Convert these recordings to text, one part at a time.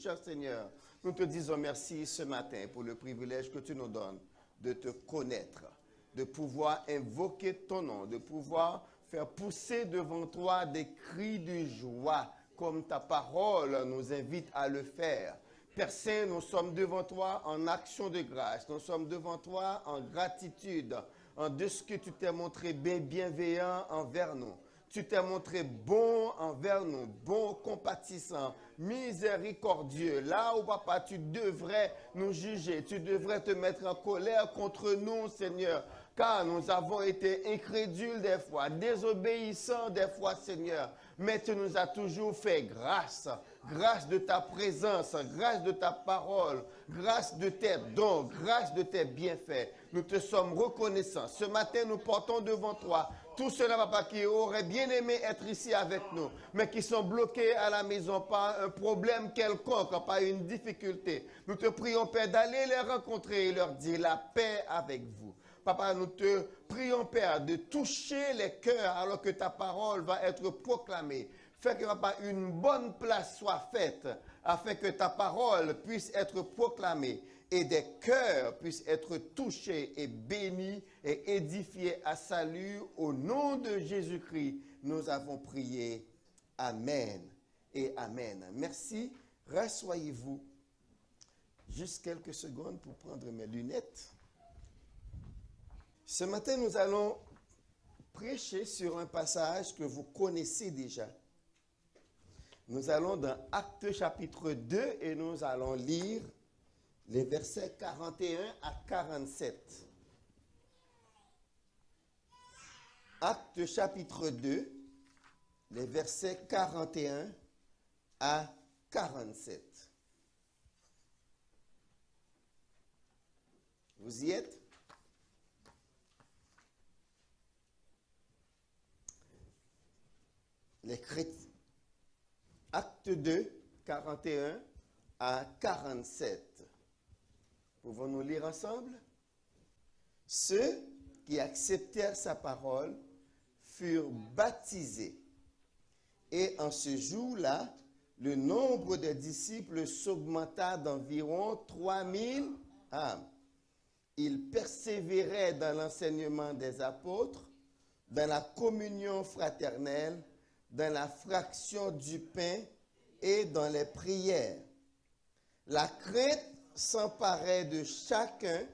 Cher Seigneur, nous te disons merci ce matin pour le privilège que tu nous donnes de te connaître, de pouvoir invoquer ton nom, de pouvoir faire pousser devant toi des cris de joie, comme ta parole nous invite à le faire. Père Saint, nous sommes devant toi en action de grâce, nous sommes devant toi en gratitude, de ce que tu t'es montré bienveillant envers nous. Tu t'es montré bon envers nous, bon, compatissant, miséricordieux. Là où, papa, tu devrais nous juger, tu devrais te mettre en colère contre nous, Seigneur, car nous avons été incrédules des fois, désobéissants des fois, Seigneur. Mais tu nous as toujours fait grâce, grâce de ta présence, grâce de ta parole, grâce de tes dons, grâce de tes bienfaits. Nous te sommes reconnaissants. Ce matin, nous portons devant toi tous ceux-là, papa, qui auraient bien aimé être ici avec nous, mais qui sont bloqués à la maison par un problème quelconque, par une difficulté. Nous te prions, Père, d'aller les rencontrer et leur dire la paix avec vous. Papa, nous te prions, Père, de toucher les cœurs alors que ta parole va être proclamée. Fais que, papa, une bonne place soit faite afin que ta parole puisse être proclamée et des cœurs puissent être touchés et bénis et édifiés à salut. Au nom de Jésus-Christ, nous avons prié. Amen et Amen. Merci. Rassoyez-vous juste quelques secondes pour prendre mes lunettes. Ce matin, nous allons prêcher sur un passage que vous connaissez déjà. Nous allons dans Actes chapitre 2 et nous allons lire les versets 41 à 47. Actes chapitre 2, les versets 41 à 47. Vous y êtes? Les chrétiens. Acte 2, 41 à 47. Pouvons-nous lire ensemble? Ceux qui acceptèrent sa parole furent baptisés. Et en ce jour-là, le nombre de disciples s'augmenta d'environ 3000 âmes. Ils persévéraient dans l'enseignement des apôtres, dans la communion fraternelle, dans la fraction du pain et dans les prières. La crainte s'emparait de chacun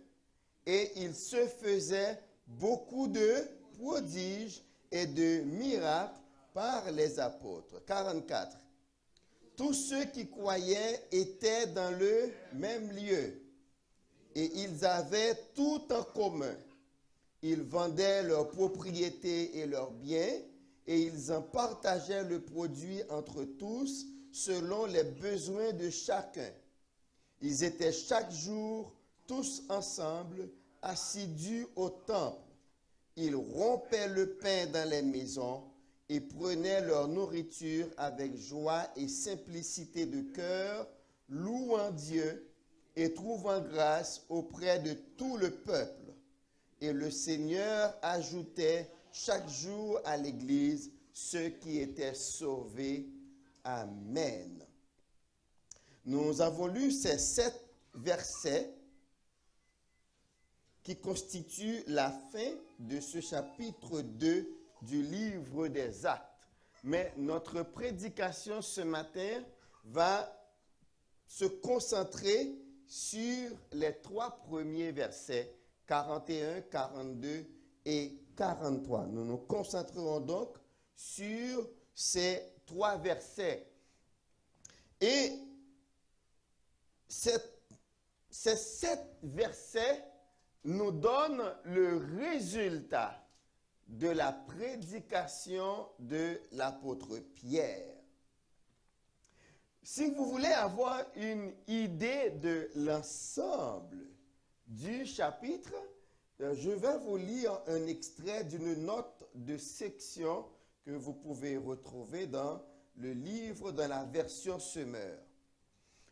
et il se faisait beaucoup de prodiges et de miracles par les apôtres. 44. Tous ceux qui croyaient étaient dans le même lieu et ils avaient tout en commun. Ils vendaient leurs propriétés et leurs biens et ils en partageaient le produit entre tous selon les besoins de chacun. Ils étaient chaque jour tous ensemble, assidus au temple. Ils rompaient le pain dans les maisons et prenaient leur nourriture avec joie et simplicité de cœur, louant Dieu et trouvant grâce auprès de tout le peuple. Et le Seigneur ajoutait chaque jour à l'Église ceux qui étaient sauvés. Amen. Nous avons lu ces 7 versets qui constituent la fin de ce chapitre 2 du livre des Actes. Mais notre prédication ce matin va se concentrer sur les 3 premiers versets, 41, 42 et 43. Nous nous concentrerons donc sur ces 3 versets. Et ces 7 versets nous donnent le résultat de la prédication de l'apôtre Pierre. Si vous voulez avoir une idée de l'ensemble du chapitre, je vais vous lire un extrait d'une note de section que vous pouvez retrouver dans le livre dans la version Semeur.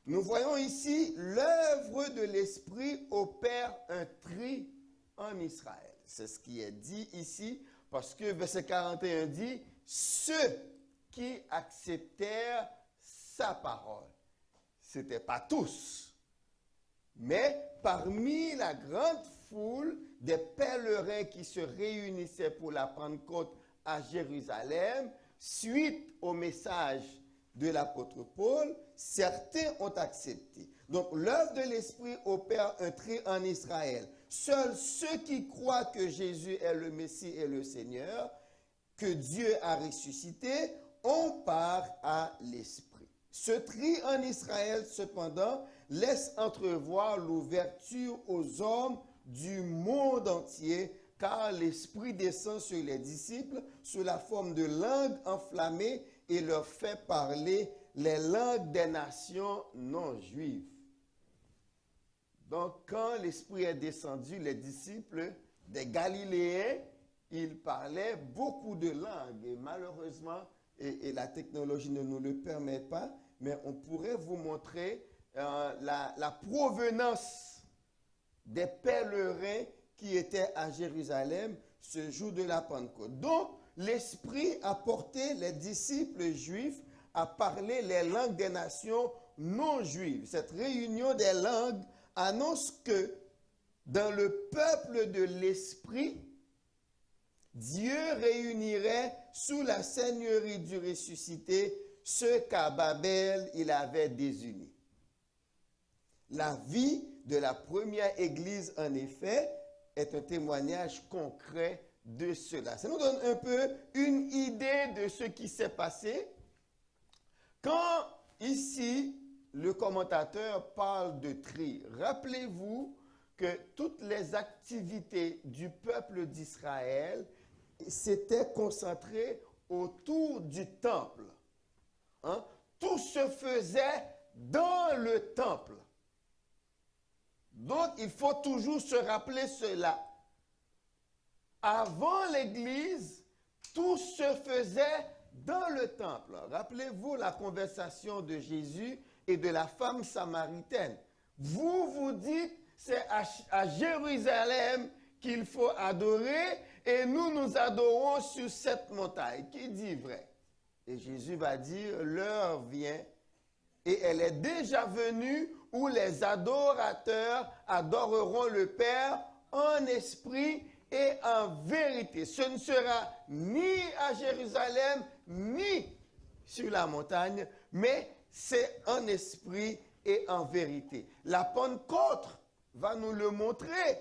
Nous voyons ici l'œuvre de l'Esprit opère un tri en Israël. C'est ce qui est dit ici, parce que verset 41 dit « Ceux qui acceptèrent sa parole ». ce n'était pas tous. Mais parmi la grande foule des pèlerins qui se réunissaient pour la Pentecôte à Jérusalem, suite au message de l'apôtre Paul, certains ont accepté. Donc l'œuvre de l'Esprit opère un tri en Israël. Seuls ceux qui croient que Jésus est le Messie et le Seigneur, que Dieu a ressuscité, ont part à l'Esprit. Ce tri en Israël, cependant, laisse entrevoir l'ouverture aux hommes du monde entier, car l'Esprit descend sur les disciples sous la forme de langues enflammées et leur fait parler les langues des nations non juives. Donc, quand l'Esprit est descendu, les disciples des Galiléens, ils parlaient beaucoup de langues. Et malheureusement, et la technologie ne nous le permet pas, mais on pourrait vous montrer la provenance des pèlerins qui étaient à Jérusalem ce jour de la Pentecôte. Donc, l'Esprit a porté les disciples juifs à parler les langues des nations non juives. Cette réunion des langues annonce que dans le peuple de l'Esprit, Dieu réunirait sous la seigneurie du ressuscité ceux qu'à Babel il avait désunis. La vie de la première église, en effet, est un témoignage concret de cela. Ça nous donne un peu une idée de ce qui s'est passé. Quand ici, le commentateur parle de tri, rappelez-vous que toutes les activités du peuple d'Israël s'étaient concentrées autour du temple. Hein? Tout se faisait dans le temple. Donc, il faut toujours se rappeler cela. Avant l'Église, tout se faisait dans le temple. Rappelez-vous la conversation de Jésus et de la femme samaritaine. Vous dites, c'est à Jérusalem qu'il faut adorer et nous adorons sur cette montagne. Qui dit vrai? Et Jésus va dire, l'heure vient et elle est déjà venue où les adorateurs adoreront le Père en esprit et en vérité. Ce ne sera ni à Jérusalem, ni sur la montagne, mais c'est en esprit et en vérité. La Pentecôte va nous le montrer.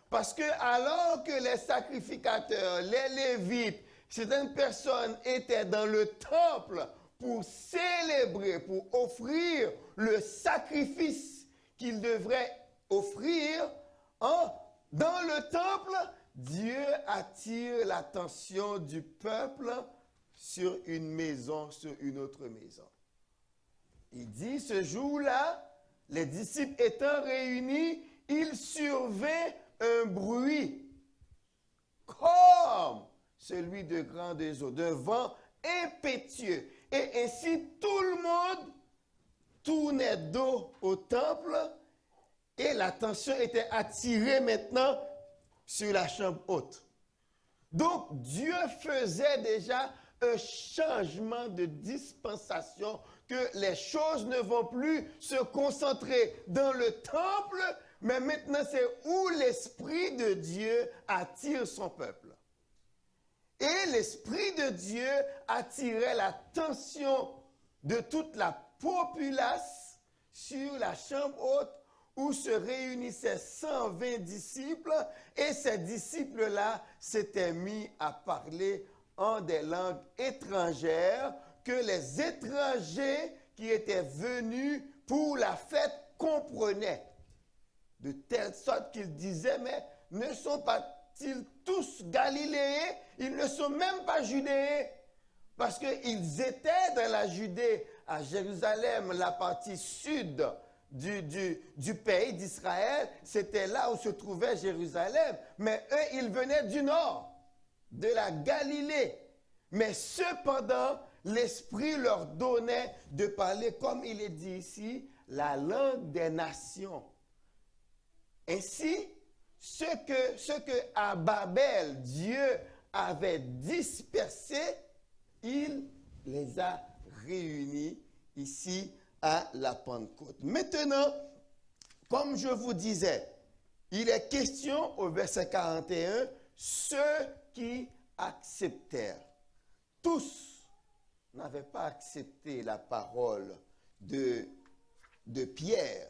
Parce que alors que les sacrificateurs, les Lévites, certaines personnes étaient dans le temple pour célébrer, pour offrir le sacrifice qu'ils devraient offrir, dans le temple, Dieu attire l'attention du peuple sur une maison, sur une autre maison. Il dit, ce jour-là, les disciples étant réunis, il survint un bruit comme celui de grandes eaux, d'un vent impétueux. Et ainsi, tout le monde tournait dos au temple et l'attention était attirée maintenant sur la chambre haute. Donc, Dieu faisait déjà un changement de dispensation, que les choses ne vont plus se concentrer dans le temple, mais maintenant c'est où l'Esprit de Dieu attire son peuple. Et l'Esprit de Dieu attirait l'attention de toute la populace sur la chambre haute où se réunissaient 120 disciples, et ces disciples-là s'étaient mis à parler en des langues étrangères que les étrangers qui étaient venus pour la fête comprenaient. De telle sorte qu'ils disaient, mais ne sont pas-ils tous Galiléens? Ils ne sont même pas Judéens. Parce qu'ils étaient dans la Judée, à Jérusalem, la partie sud du pays d'Israël. C'était là où se trouvait Jérusalem. Mais eux, ils venaient du nord, de la Galilée. Mais cependant, l'Esprit leur donnait de parler, comme il est dit ici, la langue des nations. Ainsi, ce que à Babel, Dieu avait dispersé, il les a réunis ici à la Pentecôte. Maintenant, comme je vous disais, il est question au verset 41, ceux qui acceptèrent. Tous n'avaient pas accepté la parole de Pierre.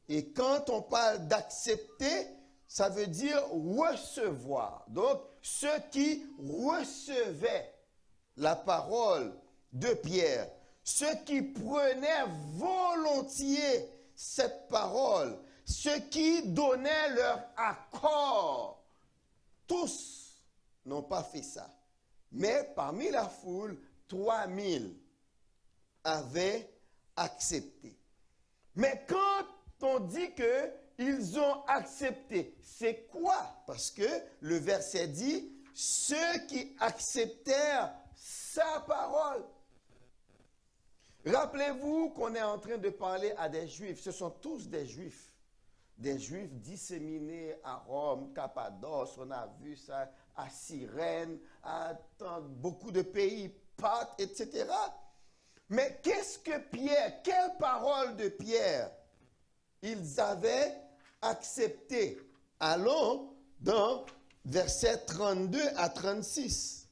Et quand on parle d'accepter, ça veut dire recevoir. Donc, ceux qui recevaient la parole de Pierre, ceux qui prenaient volontiers cette parole, ceux qui donnaient leur accord, tous n'ont pas fait ça. Mais parmi la foule, 3000 avaient accepté. Mais quand on dit qu'ils ont accepté, c'est quoi? Parce que le verset dit, ceux qui acceptèrent sa parole. Rappelez-vous qu'on est en train de parler à des Juifs. Ce sont tous des Juifs. Des Juifs disséminés à Rome, Cappadoce, on a vu ça à Cyrène, à beaucoup de pays, Pâques, etc. Mais qu'est-ce que Pierre, quelle parole de Pierre ils avaient accepté? Allons dans versets 32 à 36.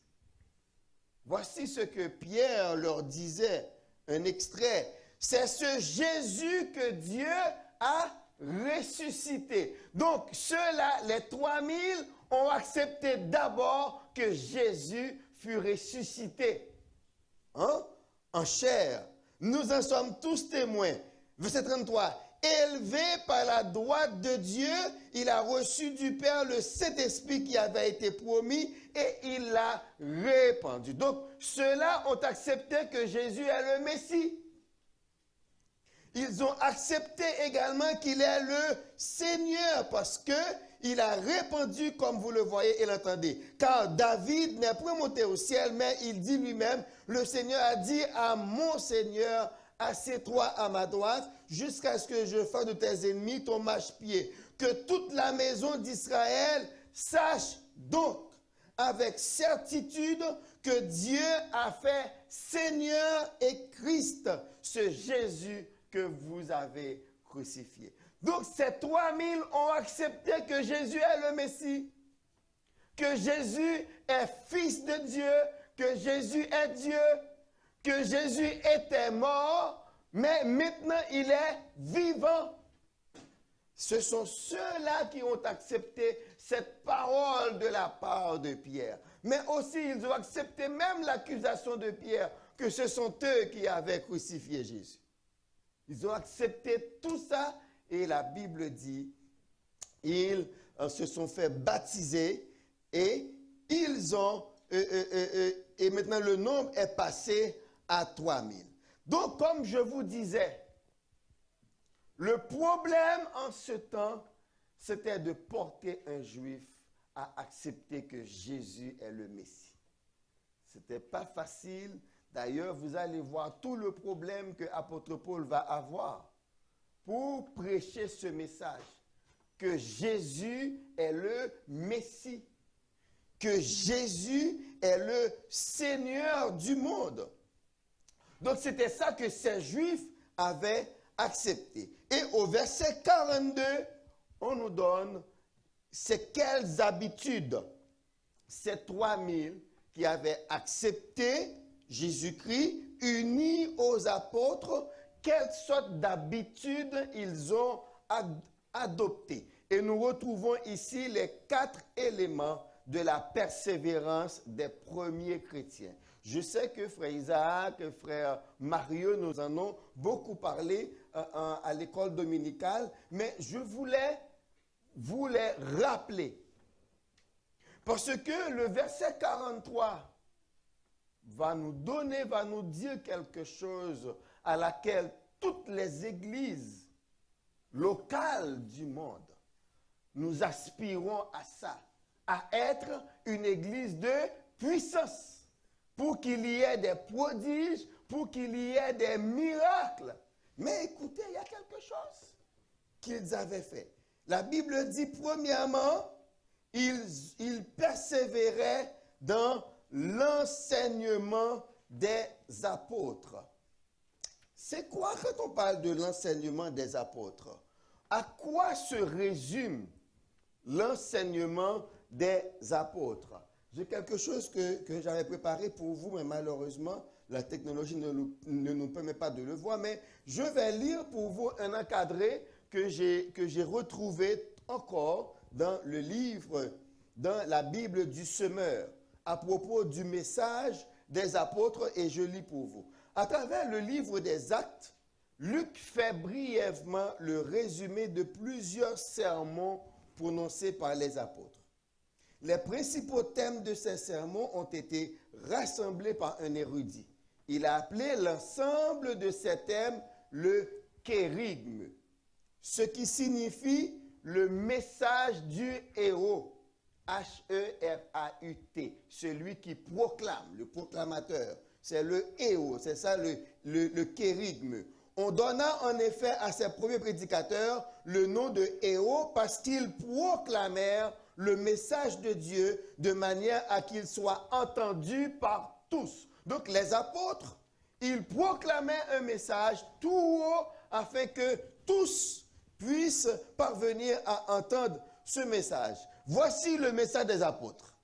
Voici ce que Pierre leur disait, un extrait. C'est ce Jésus que Dieu a ressuscité. Donc, ceux-là, les 3000, ont accepté d'abord que Jésus fut ressuscité. En chair. Nous en sommes tous témoins. Verset 33. Élevé par la droite de Dieu, il a reçu du Père le Saint-Esprit qui avait été promis et il l'a répandu. Donc, ceux-là ont accepté que Jésus est le Messie. Ils ont accepté également qu'il est le Seigneur parce qu'il a répandu, comme vous le voyez et l'entendez. Car David n'est point monté au ciel, mais il dit lui-même, le Seigneur a dit à mon Seigneur, assieds-toi à ma droite, jusqu'à ce que je fasse de tes ennemis ton marchepied. Que toute la maison d'Israël sache donc avec certitude que Dieu a fait Seigneur et Christ, ce Jésus que vous avez crucifié. Donc ces 3000 ont accepté que Jésus est le Messie, que Jésus est fils de Dieu, que Jésus est Dieu, que Jésus était mort, mais maintenant il est vivant. Ce sont ceux-là qui ont accepté cette parole de la part de Pierre. Mais aussi, ils ont accepté même l'accusation de Pierre que ce sont eux qui avaient crucifié Jésus. Ils ont accepté tout ça et la Bible dit, ils se sont fait baptiser et ils ont, et maintenant le nombre est passé à 3000. Donc, comme je vous disais, le problème en ce temps, c'était de porter un juif à accepter que Jésus est le Messie. Ce n'était pas facile. D'ailleurs, vous allez voir tout le problème que l'apôtre Paul va avoir pour prêcher ce message, que Jésus est le Messie, que Jésus est le Seigneur du monde. Donc, c'était ça que ces Juifs avaient accepté. Et au verset 42, on nous donne c'est quelles habitudes ces 3000 qui avaient accepté Jésus-Christ, unis aux apôtres, quelles sortes d'habitudes ils ont adoptées. Et nous retrouvons ici les 4 éléments de la persévérance des premiers chrétiens. Je sais que frère Isaac, frère Mario, nous en ont beaucoup parlé à l'école dominicale, mais je voulais vous les rappeler. Parce que le verset 43 va nous dire quelque chose à laquelle toutes les églises locales du monde, nous aspirons à ça, à être une église de puissance, pour qu'il y ait des prodiges, pour qu'il y ait des miracles. Mais écoutez, il y a quelque chose qu'ils avaient fait. La Bible dit, premièrement, ils persévéraient dans l'enseignement des apôtres. c'est quoi quand on parle de l'enseignement des apôtres? À quoi se résume l'enseignement des apôtres? J'ai quelque chose que j'avais préparé pour vous, mais malheureusement, la technologie ne nous permet pas de le voir. Mais je vais lire pour vous un encadré que j'ai retrouvé encore dans le livre, dans la Bible du Semeur, à propos du message des apôtres, et je lis pour vous. À travers le livre des Actes, Luc fait brièvement le résumé de plusieurs sermons prononcés par les apôtres. Les principaux thèmes de ces sermons ont été rassemblés par un érudit. Il a appelé l'ensemble de ces thèmes le kérygme, ce qui signifie le message du héros, H-E-R-A-U-T, celui qui proclame, le proclamateur. C'est le héros, c'est ça le kérygme. On donna en effet à ces premiers prédicateurs le nom de héros parce qu'ils proclamèrent le message de Dieu de manière à qu'il soit entendu par tous. Donc les apôtres, ils proclamaient un message tout haut afin que tous puissent parvenir à entendre ce message. Voici le message des apôtres.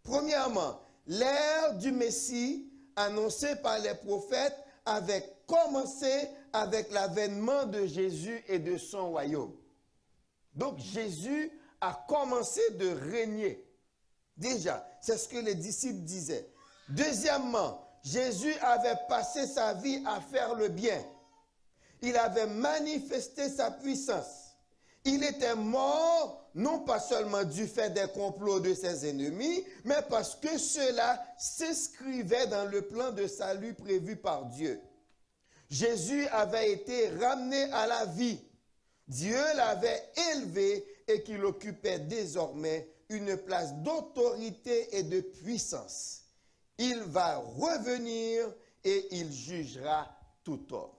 Premièrement, l'ère du Messie annoncée par les prophètes avait commencé avec l'avènement de Jésus et de son royaume. Donc Jésus a commencé de régner. Déjà, c'est ce que les disciples disaient. Deuxièmement, Jésus avait passé sa vie à faire le bien. Il avait manifesté sa puissance. Il était mort, non pas seulement du fait des complots de ses ennemis, mais parce que cela s'inscrivait dans le plan de salut prévu par Dieu. Jésus avait été ramené à la vie. Dieu l'avait élevé et qu'il occupait désormais une place d'autorité et de puissance. Il va revenir et il jugera tout homme.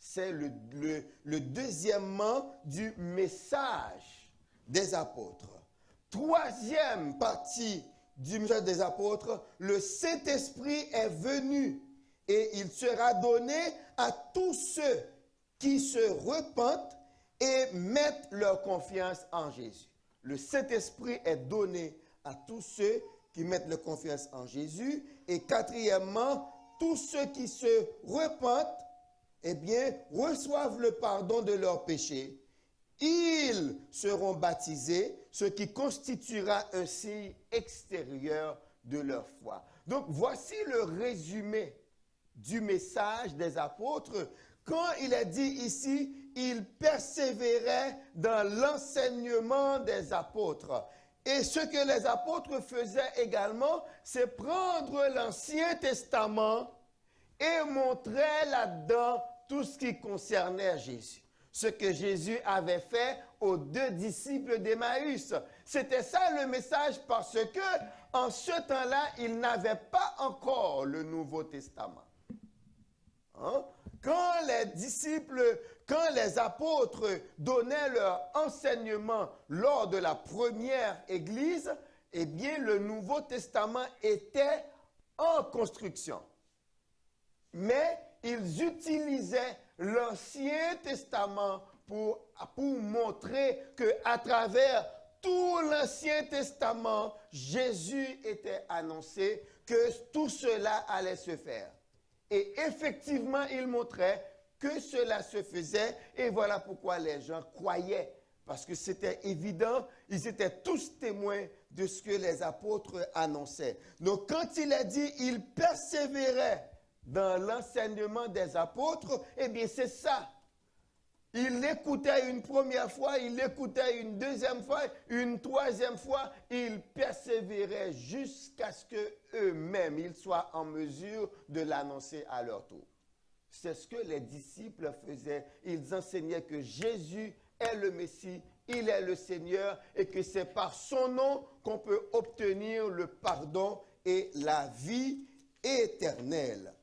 C'est le deuxièmement du message des apôtres. Troisième partie du message des apôtres, le Saint-Esprit est venu et il sera donné à tous ceux qui se repentent et mettent leur confiance en Jésus. Le Saint-Esprit est donné à tous ceux qui mettent leur confiance en Jésus. Et quatrièmement, tous ceux qui se repentent, eh bien, reçoivent le pardon de leurs péchés. Ils seront baptisés, ce qui constituera un signe extérieur de leur foi. Donc, voici le résumé du message des apôtres. Quand il est dit ici, ils persévéraient dans l'enseignement des apôtres. Et ce que les apôtres faisaient également, c'est prendre l'Ancien Testament et montrer là-dedans tout ce qui concernait Jésus. Ce que Jésus avait fait aux deux disciples d'Emmaüs. C'était ça le message parce que en ce temps-là, ils n'avaient pas encore le Nouveau Testament. Hein? Quand les apôtres donnaient leur enseignement lors de la première église, eh bien, le Nouveau Testament était en construction. Mais ils utilisaient l'Ancien Testament pour montrer qu'à travers tout l'Ancien Testament, Jésus était annoncé, que tout cela allait se faire. Et effectivement, il montrait que cela se faisait, et voilà pourquoi les gens croyaient. Parce que c'était évident, ils étaient tous témoins de ce que les apôtres annonçaient. Donc quand il a dit, ils persévéraient dans l'enseignement des apôtres, eh bien c'est ça. Ils l'écoutaient une première fois, ils l'écoutaient une deuxième fois, une troisième fois, ils persévéraient jusqu'à ce qu'eux-mêmes, ils soient en mesure de l'annoncer à leur tour. C'est ce que les disciples faisaient. Ils enseignaient que Jésus est le Messie, il est le Seigneur et que c'est par son nom qu'on peut obtenir le pardon et la vie éternelle.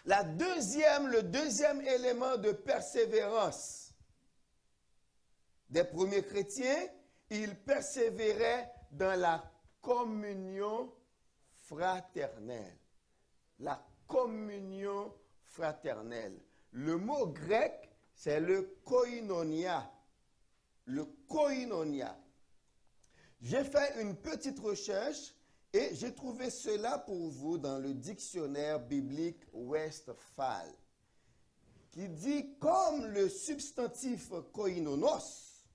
Le deuxième élément de persévérance des premiers chrétiens, ils persévéraient dans la communion fraternelle. La communion fraternelle. Le mot grec, c'est le koinonia. Le koinonia. J'ai fait une petite recherche et j'ai trouvé cela pour vous dans le dictionnaire biblique Westphal, qui dit comme le substantif koinonos,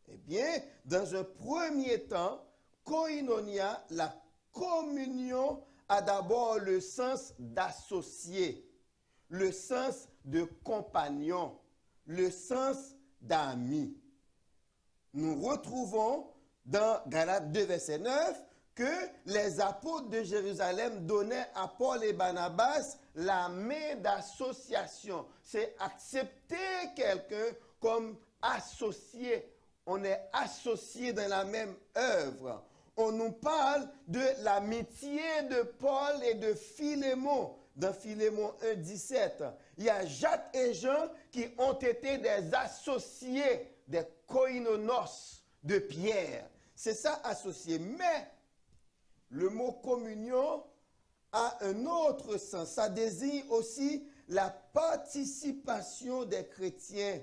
eh bien, dans un premier temps, koinonia, la communion a d'abord le sens d'associé, le sens de compagnon, le sens d'ami. Nous retrouvons dans Galates 2, verset 9, que les apôtres de Jérusalem donnaient à Paul et Barnabas la main d'association. C'est accepter quelqu'un comme associé. On est associé dans la même œuvre. On nous parle de l'amitié de Paul et de Philémon. Dans Philémon 1, 17, il y a Jacques et Jean qui ont été des associés, des koinonos de Pierre. C'est ça, associé. Mais le mot communion a un autre sens. Ça désigne aussi la participation des chrétiens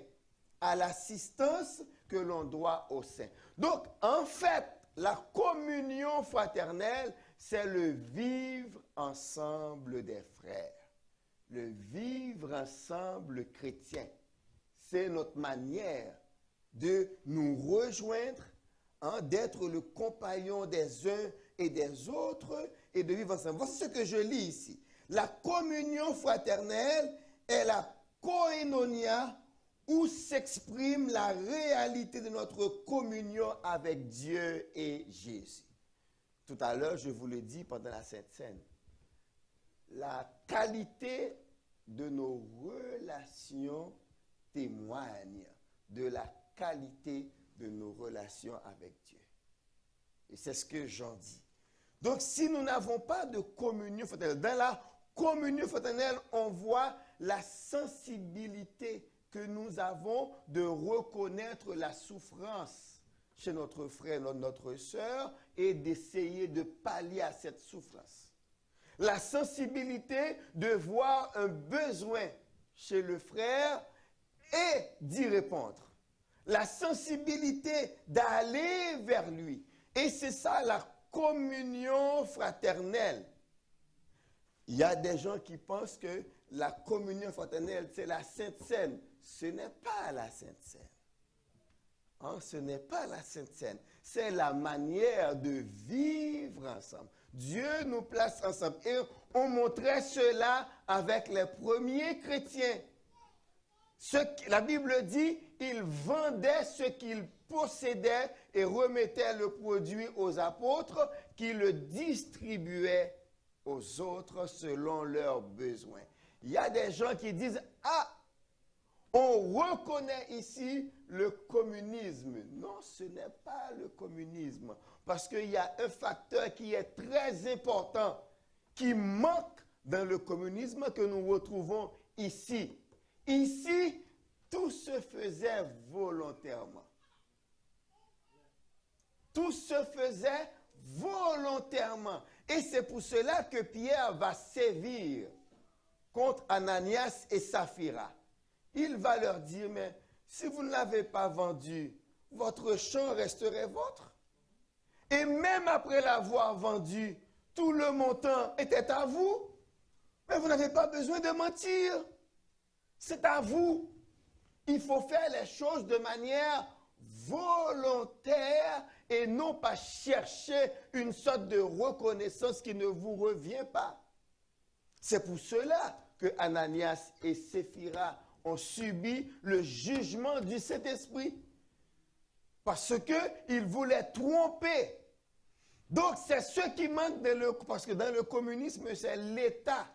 à l'assistance que l'on doit aux saints. Donc, en fait, la communion fraternelle, c'est le vivre ensemble des frères. Le vivre ensemble chrétien. C'est notre manière de nous rejoindre, d'être le compagnon des uns et des autres et de vivre ensemble. Voici ce que je lis ici. La communion fraternelle est la koinonia où s'exprime la réalité de notre communion avec Dieu et Jésus. Tout à l'heure, je vous l'ai dit pendant la Sainte Seine, la qualité de nos relations témoigne de la qualité de nos relations avec Dieu. Et c'est ce que j'en dis. Donc, si nous n'avons pas de communion fraternelle, dans la communion fraternelle, on voit la sensibilité que nous avons de reconnaître la souffrance chez notre frère, notre soeur, et d'essayer de pallier à cette souffrance. La sensibilité de voir un besoin chez le frère et d'y répondre. La sensibilité d'aller vers lui. Et c'est ça la communion fraternelle. Il y a des gens qui pensent que la communion fraternelle, c'est la Sainte Seine. Ce n'est pas la Sainte Seine. Ce n'est pas la Sainte Seine. C'est la manière de vivre ensemble. Dieu nous place ensemble. Et on montrait cela avec les premiers chrétiens. La Bible dit, ils vendaient ce qu'ils possédaient et remettaient le produit aux apôtres qui le distribuaient aux autres selon leurs besoins. Il y a des gens qui disent, on reconnaît ici le communisme. Non, ce n'est pas le communisme. Parce qu'il y a un facteur qui est très important, qui manque dans le communisme que nous retrouvons ici. Ici, tout se faisait volontairement. Tout se faisait volontairement. Et c'est pour cela que Pierre va sévir contre Ananias et Saphira. Il va leur dire, mais si vous ne l'avez pas vendu, votre champ resterait vôtre. Et même après l'avoir vendu, tout le montant était à vous. Mais vous n'avez pas besoin de mentir. C'est à vous. Il faut faire les choses de manière volontaire et non pas chercher une sorte de reconnaissance qui ne vous revient pas. C'est pour cela que Ananias et Saphira ont subi le jugement du Saint-Esprit. Parce qu'ils voulaient tromper. Donc c'est ce qui manque parce que dans le communisme, c'est l'État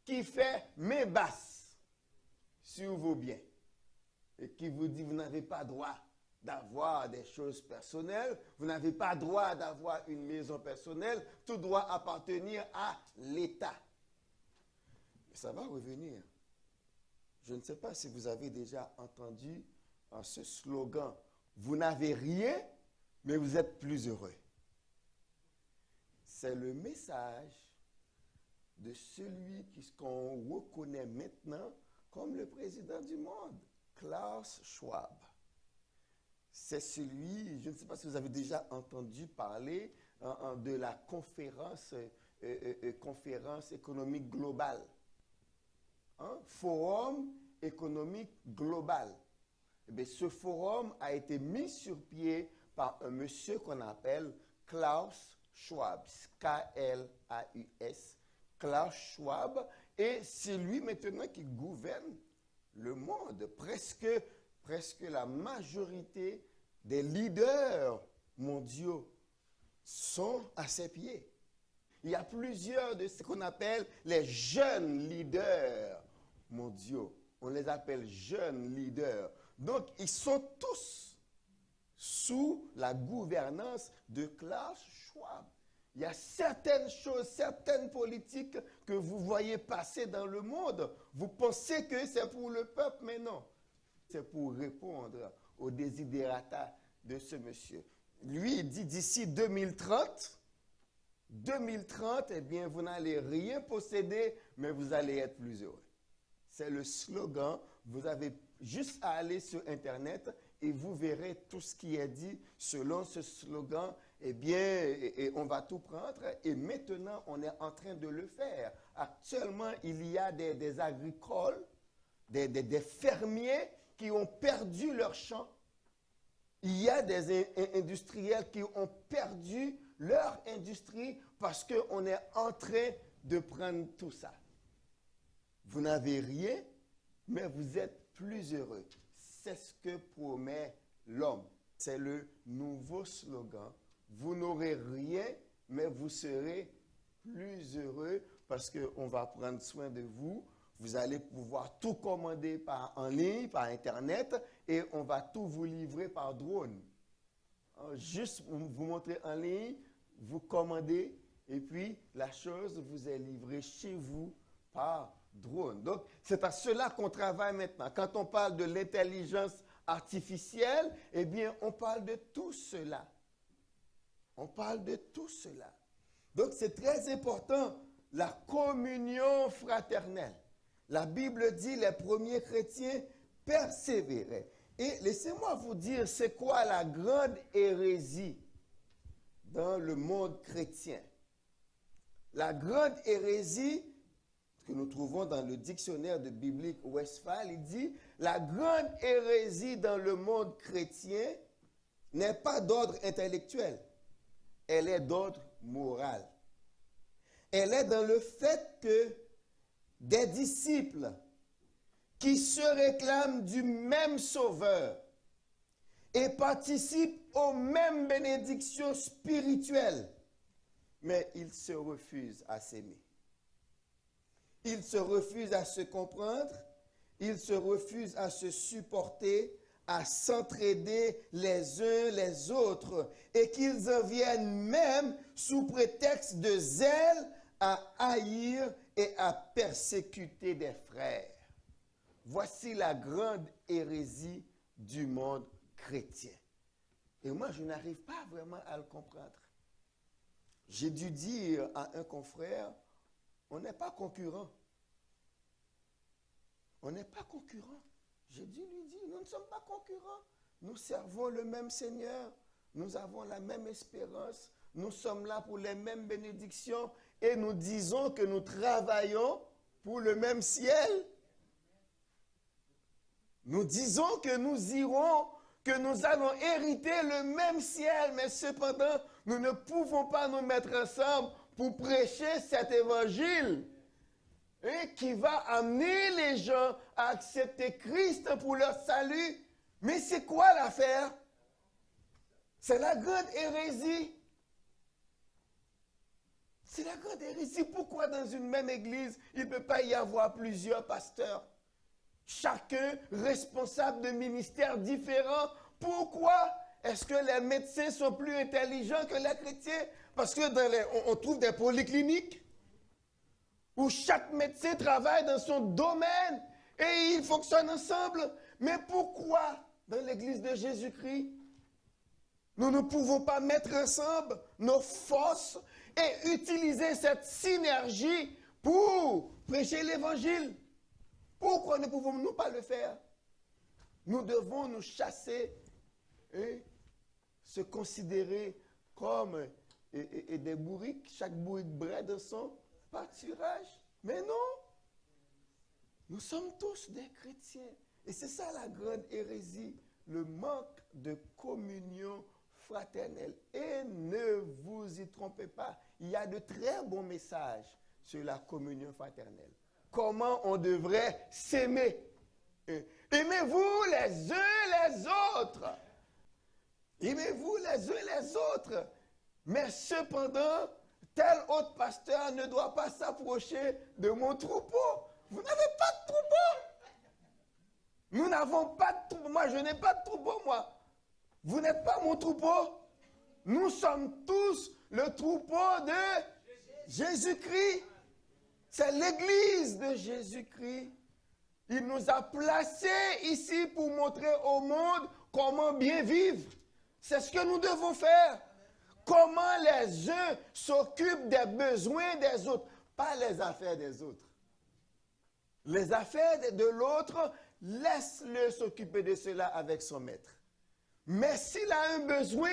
qui fait main basse sur vos biens. Et qui vous dit, vous n'avez pas droit d'avoir des choses personnelles, vous n'avez pas droit d'avoir une maison personnelle, tout doit appartenir à l'État. Mais ça va revenir. Je ne sais pas si vous avez déjà entendu ce slogan, vous n'avez rien, mais vous êtes plus heureux. C'est le message de celui qu'on reconnaît maintenant comme le président du monde, Klaus Schwab. C'est celui, je ne sais pas si vous avez déjà entendu parler de la conférence économique globale. Forum économique global. Eh bien, ce forum a été mis sur pied par un monsieur qu'on appelle Klaus Schwab, K-L-A-U-S, Klaus Schwab, et c'est lui maintenant qui gouverne le monde. Presque la majorité des leaders mondiaux sont à ses pieds. Il y a plusieurs de ce qu'on appelle les jeunes leaders mondiaux. On les appelle jeunes leaders. Donc, ils sont tous sous la gouvernance de Klaus Schwab. Il y a certaines choses, certaines politiques que vous voyez passer dans le monde. Vous pensez que c'est pour le peuple, mais non. C'est pour répondre aux desiderata de ce monsieur. Lui, il dit d'ici 2030, eh bien, vous n'allez rien posséder, mais vous allez être plus heureux. C'est le slogan. Vous avez juste à aller sur Internet et vous verrez tout ce qui est dit selon ce slogan. Eh bien, et on va tout prendre. Et maintenant, on est en train de le faire. Actuellement, il y a des agricoles, des fermiers qui ont perdu leurs champs. Il y a des industriels qui ont perdu leur industrie parce qu'on est en train de prendre tout ça. Vous n'avez rien, mais vous êtes plus heureux. C'est ce que promet l'homme. C'est le nouveau slogan. Vous n'aurez rien, mais vous serez plus heureux parce qu'on va prendre soin de vous. Vous allez pouvoir tout commander en ligne, par Internet, et on va tout vous livrer par drone. Juste vous montrer en ligne, vous commandez, et puis la chose vous est livrée chez vous par drone. Donc, c'est à cela qu'on travaille maintenant. Quand on parle de l'intelligence artificielle, eh bien, on parle de tout cela. On parle de tout cela. Donc, c'est très important, la communion fraternelle. La Bible dit, les premiers chrétiens persévéraient. Et laissez-moi vous dire, c'est quoi la grande hérésie dans le monde chrétien? La grande hérésie que nous trouvons dans le dictionnaire de biblique Westphal, il dit, la grande hérésie dans le monde chrétien n'est pas d'ordre intellectuel, elle est d'ordre moral. Elle est dans le fait que des disciples qui se réclament du même Sauveur et participent aux mêmes bénédictions spirituelles, mais ils se refusent à s'aimer. Ils se refusent à se comprendre, ils se refusent à se supporter, à s'entraider les uns les autres, et qu'ils en viennent même, sous prétexte de zèle, à haïr et à persécuter des frères. Voici la grande hérésie du monde chrétien. Et moi, je n'arrive pas vraiment à le comprendre. J'ai dû dire à un confrère, on n'est pas concurrents. On n'est pas concurrents. J'ai dû lui dire, nous ne sommes pas concurrents. Nous servons le même Seigneur. Nous avons la même espérance. Nous sommes là pour les mêmes bénédictions. Et nous disons que nous travaillons pour le même ciel. Nous disons que nous irons, que nous allons hériter le même ciel. Mais cependant, nous ne pouvons pas nous mettre ensemble pour prêcher cet évangile qui va amener les gens à accepter Christ pour leur salut. Mais c'est quoi l'affaire? C'est la grande hérésie. C'est la grande hérésie. Pourquoi dans une même église, il ne peut pas y avoir plusieurs pasteurs? Chacun responsable de ministères différents. Pourquoi est-ce que les médecins sont plus intelligents que les chrétiens? Parce que on trouve des polycliniques où chaque médecin travaille dans son domaine et ils fonctionnent ensemble. Mais pourquoi dans l'église de Jésus-Christ, nous ne pouvons pas mettre ensemble nos forces et utiliser cette synergie pour prêcher l'évangile. Pourquoi ne pouvons-nous pas le faire? Nous devons nous chasser et se considérer comme des bourriques. Chaque bourrique brade de son pâturage. Mais non, nous sommes tous des chrétiens. Et c'est ça la grande hérésie, le manque de communion fraternelle. Et ne vous y trompez pas, il y a de très bons messages sur la communion fraternelle. Comment on devrait s'aimer. Aimez-vous les uns les autres. Aimez-vous les uns les autres. Mais cependant, tel autre pasteur ne doit pas s'approcher de mon troupeau. Vous n'avez pas de troupeau. Nous n'avons pas de troupeau. Moi, je n'ai pas de troupeau, moi. Vous n'êtes pas mon troupeau. Nous sommes tous le troupeau de Jésus-Christ. C'est l'église de Jésus-Christ. Il nous a placés ici pour montrer au monde comment bien vivre. C'est ce que nous devons faire. Comment les uns s'occupent des besoins des autres, pas les affaires des autres. Les affaires de l'autre, laisse-le s'occuper de cela avec son maître. Mais s'il a un besoin,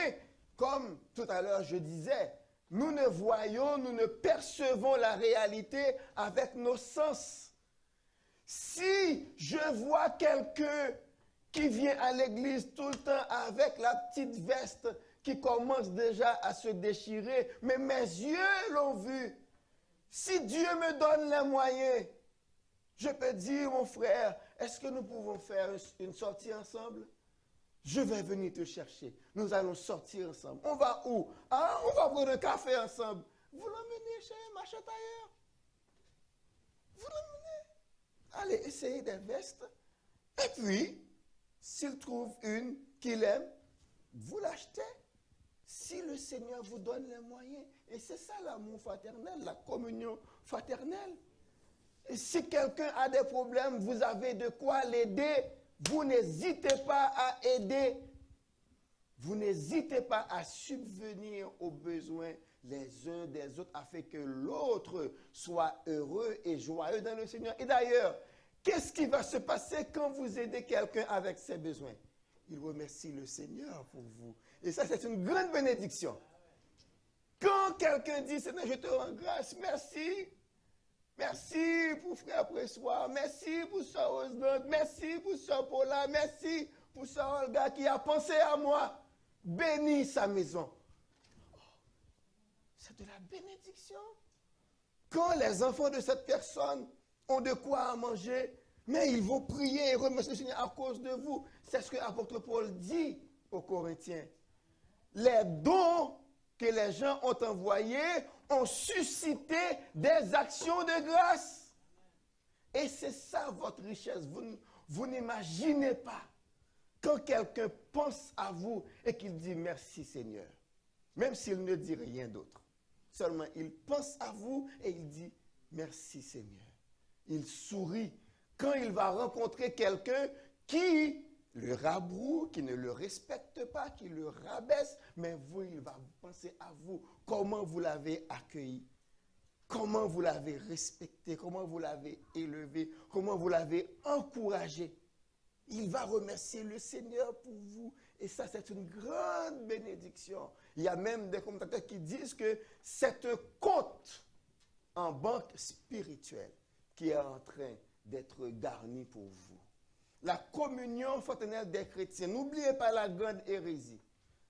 comme tout à l'heure je disais, nous ne voyons, nous ne percevons la réalité avec nos sens. Si je vois quelqu'un qui vient à l'église tout le temps avec la petite veste qui commence déjà à se déchirer, mais mes yeux l'ont vu. Si Dieu me donne les moyens, je peux dire, mon frère, est-ce que nous pouvons faire une sortie ensemble? Je vais venir te chercher. Nous allons sortir ensemble. On va où? Ah, on va prendre un café ensemble. Vous l'emmenez chez un marché-tailleur. Vous l'emmenez. Allez, essayez des vestes. Et puis, s'il trouve une qu'il aime, vous l'achetez. Si le Seigneur vous donne les moyens. Et c'est ça l'amour fraternel, la communion fraternelle. Et si quelqu'un a des problèmes, vous avez de quoi l'aider. Vous n'hésitez pas à aider. Vous n'hésitez pas à subvenir aux besoins les uns des autres afin que l'autre soit heureux et joyeux dans le Seigneur. Et d'ailleurs, qu'est-ce qui va se passer quand vous aidez quelqu'un avec ses besoins? Il remercie le Seigneur pour vous. Et ça, c'est une grande bénédiction. Quand quelqu'un dit, Seigneur, je te rends grâce, merci. Merci pour frère Pressoir, merci pour sœur Osnande, merci pour sœur Paula, merci pour sœur Olga qui a pensé à moi. Bénis sa maison. Oh, c'est de la bénédiction. Quand les enfants de cette personne ont de quoi manger, mais ils vont prier et remercier le Seigneur à cause de vous. C'est ce que l'apôtre Paul dit aux Corinthiens. Les dons que les gens ont envoyés ont suscité des actions de grâce. Et c'est ça votre richesse. Vous n'imaginez pas quand quelqu'un pense à vous et qu'il dit merci Seigneur. Même s'il ne dit rien d'autre. Seulement il pense à vous et il dit merci Seigneur. Il sourit quand il va rencontrer quelqu'un qui le rabroue, qui ne le respecte pas, qui le rabaisse, mais vous, il va penser à vous, comment vous l'avez accueilli, comment vous l'avez respecté, comment vous l'avez élevé, comment vous l'avez encouragé. Il va remercier le Seigneur pour vous. Et ça, c'est une grande bénédiction. Il y a même des commentateurs qui disent que c'est un compte en banque spirituelle qui est en train d'être garni pour vous. La communion fraternelle des chrétiens. N'oubliez pas la grande hérésie.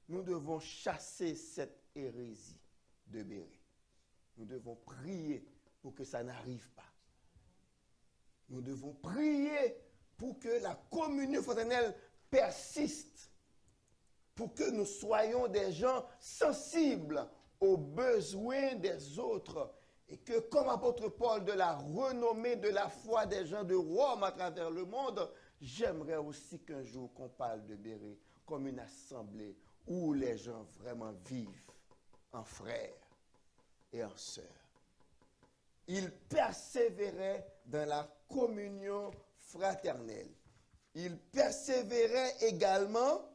Nous devons chasser cette hérésie de Béret. Nous devons prier pour que ça n'arrive pas. Nous devons prier pour que la communion fraternelle persiste. Pour que nous soyons des gens sensibles aux besoins des autres. Et que, comme apôtre Paul de la renommée de la foi des gens de Rome à travers le monde, j'aimerais aussi qu'un jour qu'on parle de Béret comme une assemblée où les gens vraiment vivent en frères et en sœurs. Ils persévéraient dans la communion fraternelle. Ils persévéraient également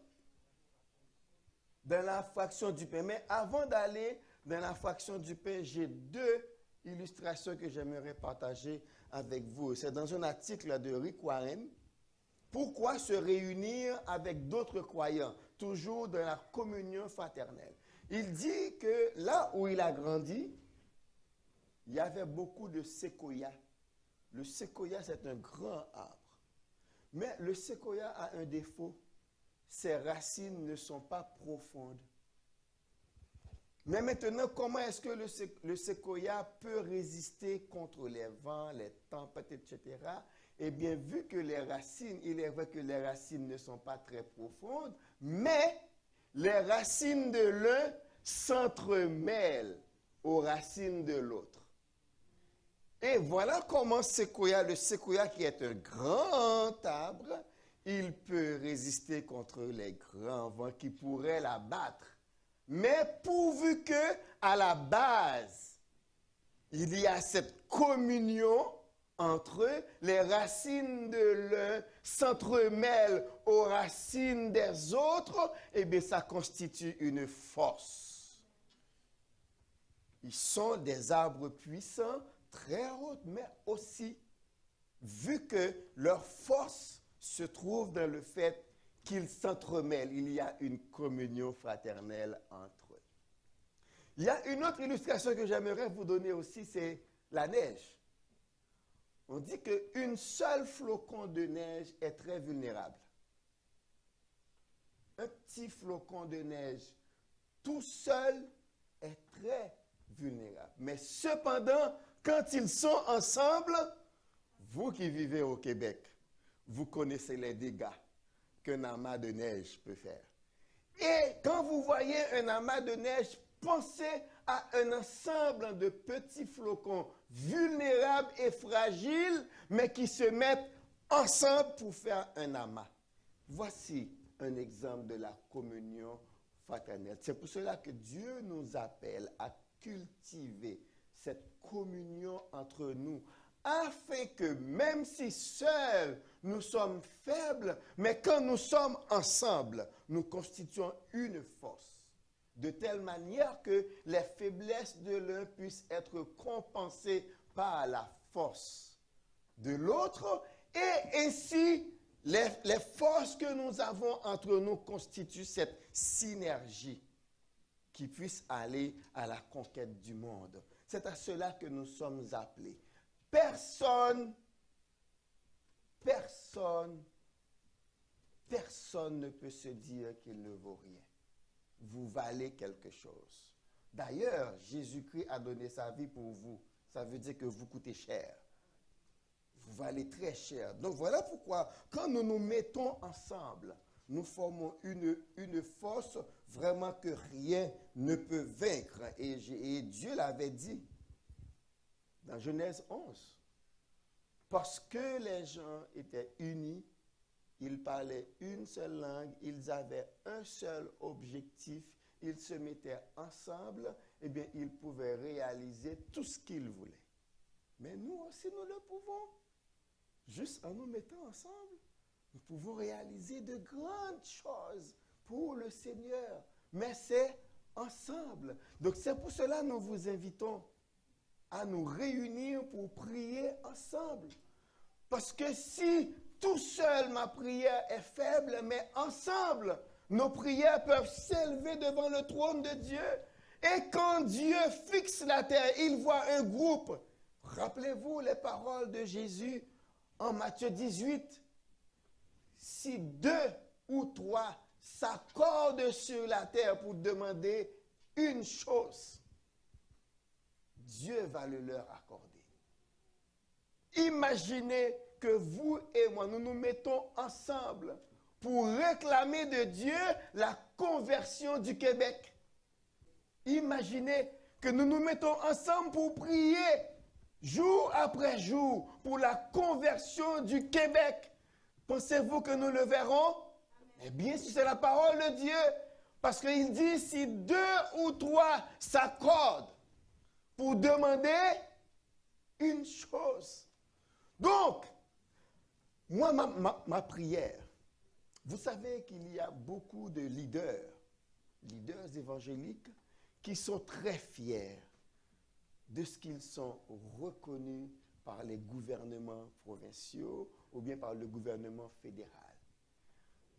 dans la fraction du pain. Mais avant d'aller dans la fraction du pain, j'ai deux illustration que j'aimerais partager avec vous. C'est dans un article de Rick Warren. Pourquoi se réunir avec d'autres croyants, toujours dans la communion fraternelle? Il dit que là où il a grandi, il y avait beaucoup de séquoias. Le séquoia, c'est un grand arbre. Mais le séquoia a un défaut. Ses racines ne sont pas profondes. Mais maintenant, comment est-ce que le séquoia peut résister contre les vents, les tempêtes, etc.? Eh bien, vu que les racines, il est vrai que les racines ne sont pas très profondes, mais les racines de l'un s'entremêlent aux racines de l'autre. Et voilà comment le séquoia qui est un grand arbre, il peut résister contre les grands vents qui pourraient l'abattre. Mais pourvu que, à la base, il y a cette communion entre eux, les racines de l'un s'entremêlent aux racines des autres, eh bien, ça constitue une force. Ils sont des arbres puissants, très hauts, mais aussi, vu que leur force se trouve dans le fait qu'ils s'entremêlent, il y a une communion fraternelle entre eux. Il y a une autre illustration que j'aimerais vous donner aussi, c'est la neige. On dit qu'une seule flocon de neige est très vulnérable. Un petit flocon de neige tout seul est très vulnérable. Mais cependant, quand ils sont ensemble, vous qui vivez au Québec, vous connaissez les dégâts qu'un amas de neige peut faire. Et quand vous voyez un amas de neige, pensez à un ensemble de petits flocons vulnérables et fragiles, mais qui se mettent ensemble pour faire un amas. Voici un exemple de la communion fraternelle. C'est pour cela que Dieu nous appelle à cultiver cette communion entre nous, afin que même si seuls nous sommes faibles, mais quand nous sommes ensemble, nous constituons une force. De telle manière que les faiblesses de l'un puissent être compensées par la force de l'autre, et ainsi les forces que nous avons entre nous constituent cette synergie qui puisse aller à la conquête du monde. C'est à cela que nous sommes appelés. Personne ne peut se dire qu'il ne vaut rien. Vous valez quelque chose. D'ailleurs, Jésus-Christ a donné sa vie pour vous. Ça veut dire que vous coûtez cher. Vous valez très cher. Donc voilà pourquoi, quand nous nous mettons ensemble, nous formons une force vraiment que rien ne peut vaincre. Et Dieu l'avait dit dans Genèse 11. Parce que les gens étaient unis, ils parlaient une seule langue, ils avaient un seul objectif, ils se mettaient ensemble, eh bien, ils pouvaient réaliser tout ce qu'ils voulaient. Mais nous aussi, nous le pouvons. Juste en nous mettant ensemble, nous pouvons réaliser de grandes choses pour le Seigneur. Mais c'est ensemble. Donc, c'est pour cela que nous vous invitons à nous réunir pour prier ensemble. Parce que si tout seul ma prière est faible, mais ensemble, nos prières peuvent s'élever devant le trône de Dieu. Et quand Dieu fixe la terre, il voit un groupe. Rappelez-vous les paroles de Jésus en Matthieu 18. Si 2 ou 3 s'accordent sur la terre pour demander une chose, Dieu va le leur accorder. Imaginez que vous et moi, nous nous mettons ensemble pour réclamer de Dieu la conversion du Québec. Imaginez que nous nous mettons ensemble pour prier jour après jour pour la conversion du Québec. Pensez-vous que nous le verrons? Eh bien, c'est la parole de Dieu. Parce qu'il dit, si 2 ou 3 s'accordent pour demander une chose. Donc, moi, ma prière, vous savez qu'il y a beaucoup de leaders évangéliques, qui sont très fiers de ce qu'ils sont reconnus par les gouvernements provinciaux ou bien par le gouvernement fédéral.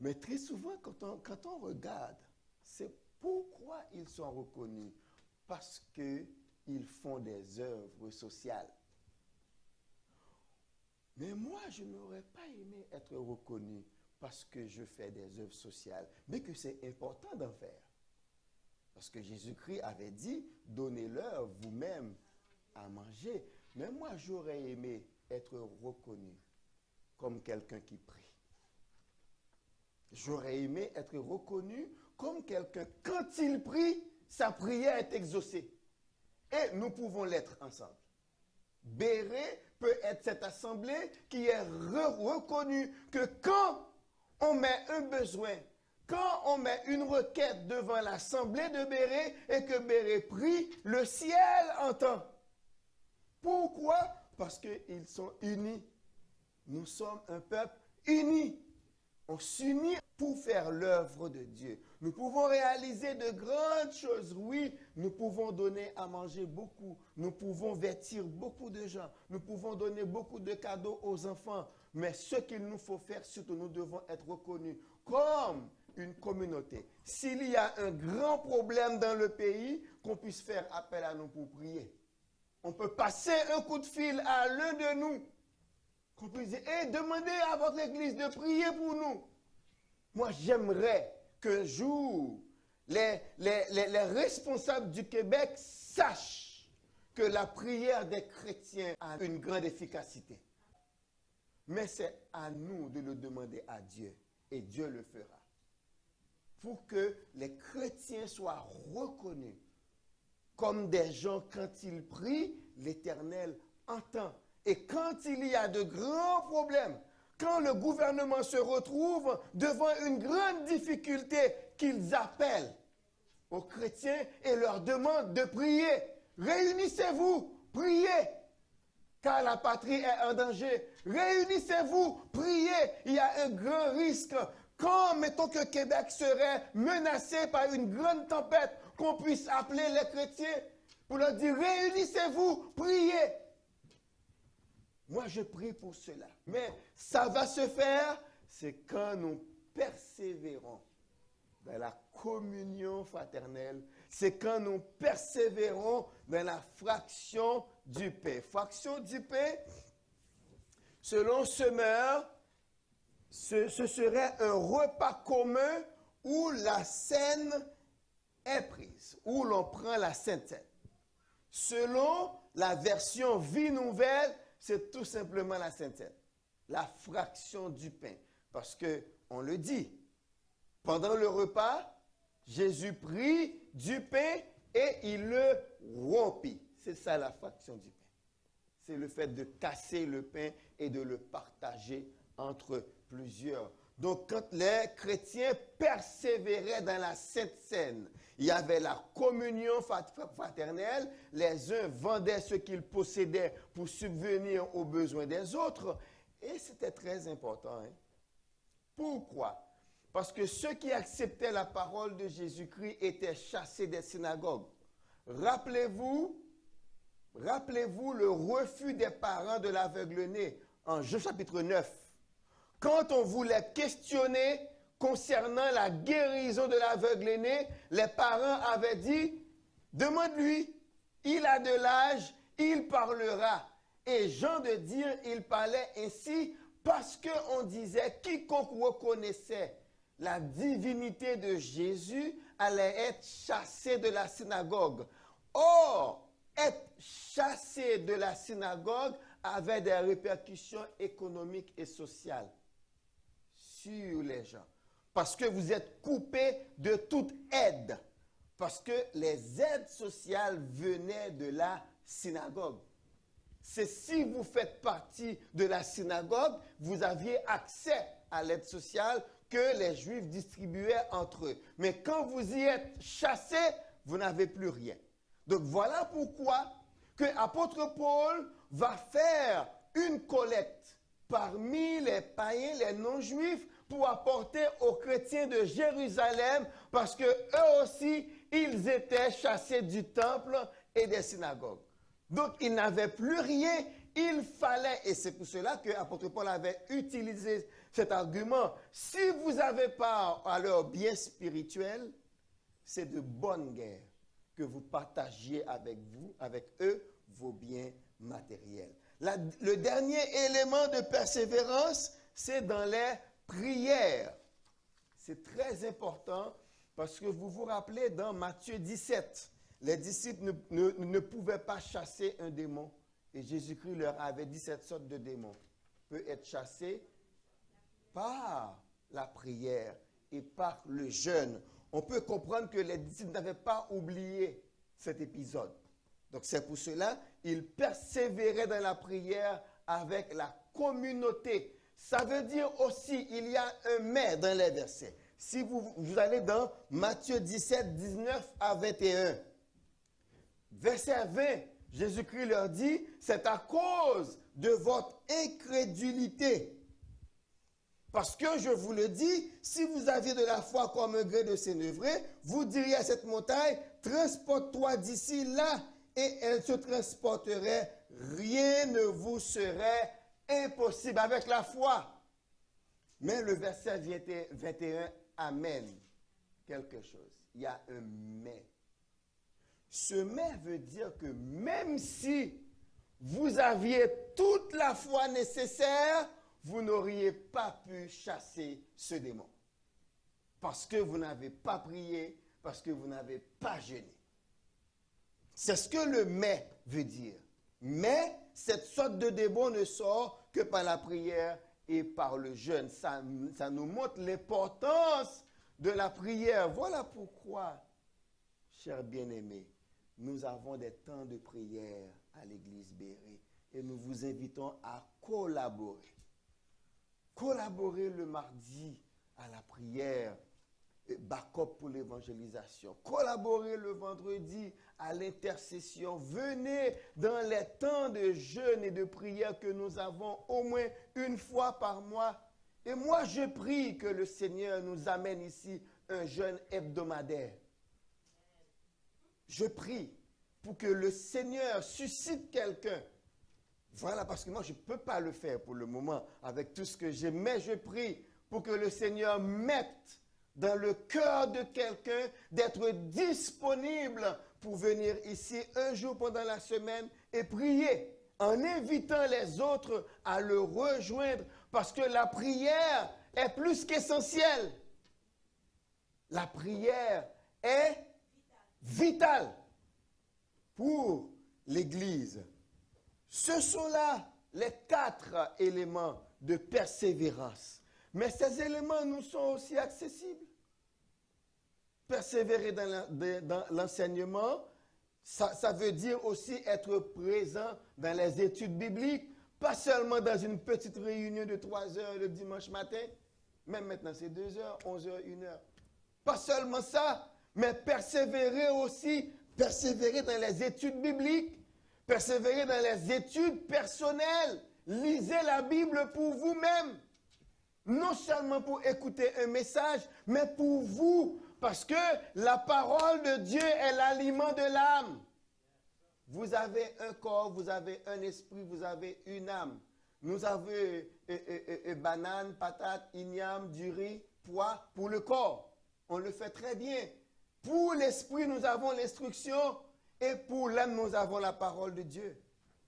Mais très souvent, quand on regarde, c'est pourquoi ils sont reconnus. Parce qu'ils font des œuvres sociales. Mais moi, je n'aurais pas aimé être reconnu parce que je fais des œuvres sociales, mais que c'est important d'en faire. Parce que Jésus-Christ avait dit, donnez-leur vous-même à manger. Mais moi, j'aurais aimé être reconnu comme quelqu'un qui prie. J'aurais aimé être reconnu comme quelqu'un, quand il prie, sa prière est exaucée. Et nous pouvons l'être ensemble. Béret peut être cette assemblée qui est reconnue que quand on met un besoin, quand on met une requête devant l'assemblée de Béret et que Béret prie, le ciel entend. Pourquoi? Parce qu'ils sont unis. Nous sommes un peuple uni. On s'unit pour faire l'œuvre de Dieu. Nous pouvons réaliser de grandes choses. Oui, nous pouvons donner à manger beaucoup. Nous pouvons vêtir beaucoup de gens. Nous pouvons donner beaucoup de cadeaux aux enfants. Mais ce qu'il nous faut faire, surtout, nous devons être reconnus comme une communauté. S'il y a un grand problème dans le pays, qu'on puisse faire appel à nous pour prier. On peut passer un coup de fil à l'un de nous. Qu'on puisse dire, demandez à votre église de prier pour nous. Moi, j'aimerais qu'un jour, les responsables du Québec sachent que la prière des chrétiens a une grande efficacité. Mais c'est à nous de le demander à Dieu, et Dieu le fera. Pour que les chrétiens soient reconnus comme des gens, quand ils prient, l'Éternel entend. Et quand il y a de grands problèmes, quand le gouvernement se retrouve devant une grande difficulté, qu'ils appellent aux chrétiens et leur demandent de prier. Réunissez-vous, priez, car la patrie est en danger. Réunissez-vous, priez, il y a un grand risque. Quand, mettons que Québec serait menacé par une grande tempête, qu'on puisse appeler les chrétiens pour leur dire, réunissez-vous, priez. Moi, je prie pour cela. Mais ça va se faire, c'est quand nous persévérons dans la communion fraternelle. C'est quand nous persévérons dans la fraction du pain. Fraction du pain, selon Semeur, ce serait un repas commun où la scène est prise, où l'on prend la Sainte Seine. Selon la version Vie Nouvelle, c'est tout simplement la Sainte Seine, la fraction du pain. Parce qu'on le dit, pendant le repas, Jésus prit du pain et il le rompit. C'est ça la fraction du pain. C'est le fait de casser le pain et de le partager entre plusieurs. Donc, quand les chrétiens persévéraient dans la Sainte Seine, il y avait la communion fraternelle. Les uns vendaient ce qu'ils possédaient pour subvenir aux besoins des autres. Et c'était très important. Hein? Pourquoi? Parce que ceux qui acceptaient la parole de Jésus-Christ étaient chassés des synagogues. Rappelez-vous le refus des parents de l'aveugle-né en Jean chapitre 9. Quand on voulait questionner concernant la guérison de l'aveugle-né, les parents avaient dit, demande-lui, il a de l'âge, il parlera. Et Jean de dire, il parlait ainsi parce qu'on disait, quiconque reconnaissait la divinité de Jésus allait être chassé de la synagogue. Or, être chassé de la synagogue avait des répercussions économiques et sociales sur les gens. Parce que vous êtes coupé de toute aide. Parce que les aides sociales venaient de la synagogue. C'est si vous faites partie de la synagogue, vous aviez accès à l'aide sociale que les Juifs distribuaient entre eux. Mais quand vous y êtes chassé, vous n'avez plus rien. Donc voilà pourquoi que l'apôtre Paul va faire une collecte parmi les païens, les non-juifs, pour apporter aux chrétiens de Jérusalem, parce que eux aussi, ils étaient chassés du temple et des synagogues. Donc, il n'avait plus rien. Il fallait, et c'est pour cela que l'apôtre Paul avait utilisé cet argument, si vous n'avez pas à leur bien spirituel, c'est de bonne guerre que vous partagiez avec eux, vos biens matériels. Le dernier élément de persévérance, c'est dans les prières. C'est très important parce que vous vous rappelez dans Matthieu 17, les disciples ne pouvaient pas chasser un démon. Et Jésus-Christ leur avait dit cette sorte de démon peut être chassé par la prière et par le jeûne. On peut comprendre que les disciples n'avaient pas oublié cet épisode. Donc c'est pour cela qu'ils persévéraient dans la prière avec la communauté. Ça veut dire aussi, il y a un mais dans les versets. Si vous allez dans Matthieu 17, 19 à 21, verset 20, Jésus-Christ leur dit, c'est à cause de votre incrédulité. Parce que je vous le dis, si vous aviez de la foi comme un grain de sénévré, vous diriez à cette montagne, transporte-toi d'ici là, et elle se transporterait. Rien ne vous serait impossible avec la foi. Mais le verset 21 amène quelque chose. Il y a un mais. Ce mais veut dire que même si vous aviez toute la foi nécessaire, vous n'auriez pas pu chasser ce démon. Parce que vous n'avez pas prié, parce que vous n'avez pas jeûné. C'est ce que le mais veut dire. Mais cette sorte de démon ne sort que par la prière et par le jeûne. Ça nous montre l'importance de la prière. Voilà pourquoi, chers bien-aimés, nous avons des temps de prière à l'église Béret et nous vous invitons à collaborer. Collaborer le mardi à la prière, backup pour l'évangélisation. Collaborer le vendredi à l'intercession. Venez dans les temps de jeûne et de prière que nous avons au moins une fois par mois. Et moi, je prie que le Seigneur nous amène ici un jeûne hebdomadaire. Je prie pour que le Seigneur suscite quelqu'un. Voilà, parce que moi, je ne peux pas le faire pour le moment avec tout ce que j'ai. Mais je prie pour que le Seigneur mette dans le cœur de quelqu'un d'être disponible pour venir ici un jour pendant la semaine et prier en invitant les autres à le rejoindre parce que la prière est plus qu'essentielle. La prière est vitale pour l'Église. Ce sont là les 4 éléments de persévérance. Mais ces éléments nous sont aussi accessibles. Persévérer dans l'enseignement, ça veut dire aussi être présent dans les études bibliques, pas seulement dans une petite réunion de 3 heures le dimanche matin, même maintenant c'est 2 heures, 11 heures, 1 heure. Pas seulement ça, mais persévérer aussi, persévérer dans les études bibliques, persévérer dans les études personnelles. Lisez la Bible pour vous-même. Non seulement pour écouter un message, mais pour vous. Parce que la parole de Dieu est l'aliment de l'âme. Vous avez un corps, vous avez un esprit, vous avez une âme. Nous avons banane, patate, igname, du riz, pois pour le corps. On le fait très bien. Pour l'esprit, nous avons l'instruction. Et pour l'âme, nous avons la parole de Dieu.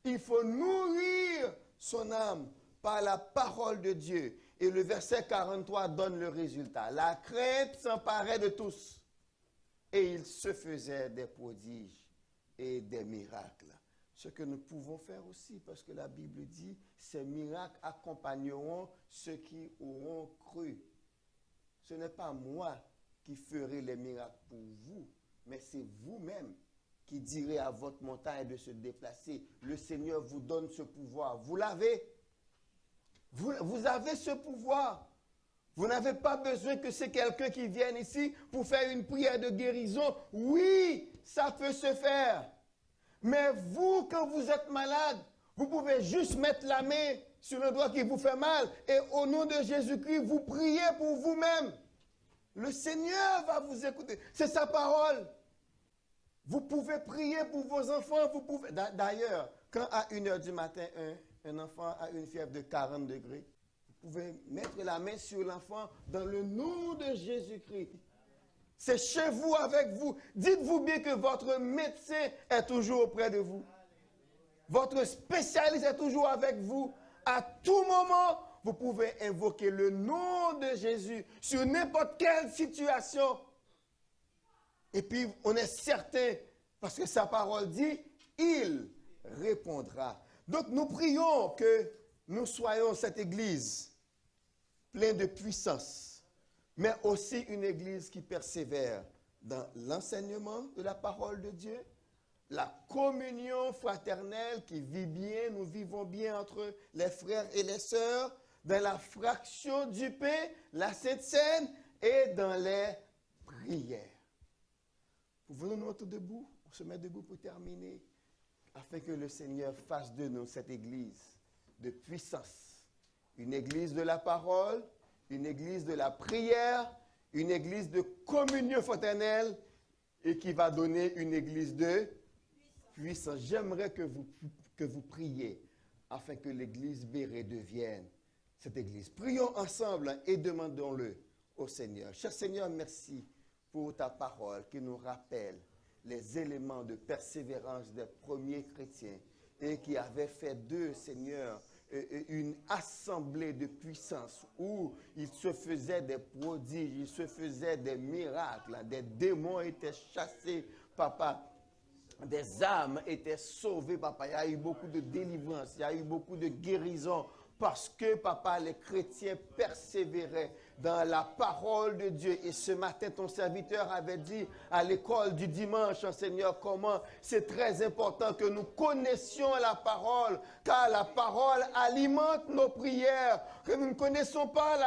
Il faut nourrir son âme par la parole de Dieu. Et le verset 43 donne le résultat. La crainte s'emparait de tous. Et il se faisait des prodiges et des miracles. Ce que nous pouvons faire aussi, parce que la Bible dit, ces miracles accompagneront ceux qui auront cru. Ce n'est pas moi qui ferai les miracles pour vous, mais c'est vous-même qui direz à votre montagne de se déplacer. Le Seigneur vous donne ce pouvoir. Vous l'avez. Vous avez ce pouvoir. Vous n'avez pas besoin que c'est quelqu'un qui vienne ici pour faire une prière de guérison. Oui, ça peut se faire. Mais vous, quand vous êtes malade, vous pouvez juste mettre la main sur le doigt qui vous fait mal et au nom de Jésus-Christ, vous priez pour vous-même. Le Seigneur va vous écouter. C'est sa parole. Vous pouvez prier pour vos enfants. Vous pouvez. D'ailleurs, quand à 1h du matin, un enfant a une fièvre de 40 degrés, vous pouvez mettre la main sur l'enfant dans le nom de Jésus-Christ. C'est chez vous, avec vous. Dites-vous bien que votre médecin est toujours auprès de vous. Votre spécialiste est toujours avec vous. À tout moment, vous pouvez invoquer le nom de Jésus sur n'importe quelle situation. Et puis, on est certain, parce que sa parole dit, il répondra. Donc, nous prions que nous soyons cette église pleine de puissance, mais aussi une église qui persévère dans l'enseignement de la parole de Dieu, la communion fraternelle qui vit bien, nous vivons bien entre les frères et les sœurs, dans la fraction du pain, la Sainte Seine et dans les prières. Pouvons-nous nous mettre debout? On se met debout pour terminer, afin que le Seigneur fasse de nous cette église de puissance, une église de la parole, une église de la prière, une église de communion fraternelle et qui va donner une église de puissance. J'aimerais que vous priez afin que l'église Béret devienne cette église. Prions ensemble et demandons-le au Seigneur. Cher Seigneur, merci pour ta parole qui nous rappelle les éléments de persévérance des premiers chrétiens et qui avait fait d'eux, Seigneur, une assemblée de puissance où il se faisait des prodiges, il se faisait des miracles, des démons étaient chassés, papa. Des âmes étaient sauvées, papa. Il y a eu beaucoup de délivrance, il y a eu beaucoup de guérison parce que, papa, les chrétiens persévéraient dans la parole de Dieu. Et ce matin, ton serviteur avait dit à l'école du dimanche, Seigneur, comment c'est très important que nous connaissions la parole, car la parole alimente nos prières. Que nous ne connaissons pas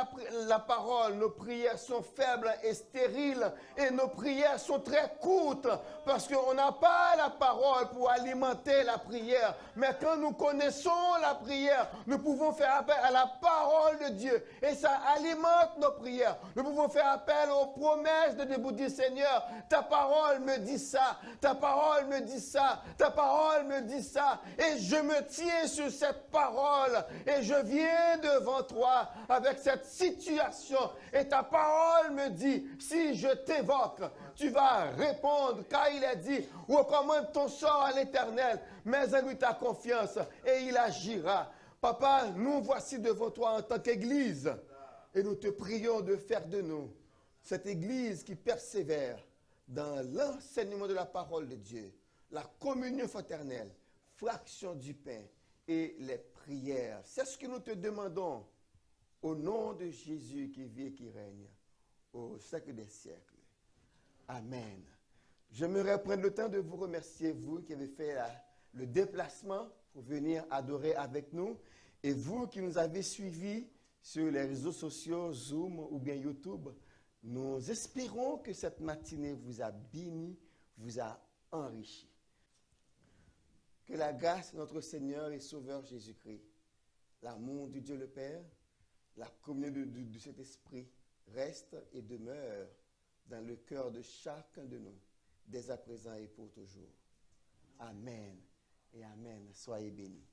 la parole, nos prières sont faibles et stériles, et nos prières sont très courtes, parce qu'on n'a pas la parole pour alimenter la prière. Mais quand nous connaissons la prière, nous pouvons faire appel à la parole de Dieu, et ça alimente nos prières. Nous pouvons faire appel aux promesses de Dieu pour dire, Seigneur, ta parole me dit ça, ta parole me dit ça, ta parole me dit ça, et je me tiens sur cette parole, et je viens devant toi avec cette situation, et ta parole me dit, si je t'évoque, tu vas répondre, car il est dit, recommande ton sort à l'Éternel, mets en lui ta confiance, et il agira. Papa, nous voici devant toi en tant qu'Église, et nous te prions de faire de nous cette Église qui persévère dans l'enseignement de la parole de Dieu, la communion fraternelle, fraction du pain et les prières. C'est ce que nous te demandons au nom de Jésus qui vit et qui règne au siècle des siècles. Amen. J'aimerais prendre le temps de vous remercier, vous qui avez fait le déplacement pour venir adorer avec nous, et vous qui nous avez suivis sur les réseaux sociaux, Zoom ou bien YouTube. Nous espérons que cette matinée vous a béni, vous a enrichi. Que la grâce de notre Seigneur et Sauveur Jésus-Christ, l'amour de Dieu le Père, la communion de cet esprit reste et demeure dans le cœur de chacun de nous, dès à présent et pour toujours. Amen et amen. Soyez bénis.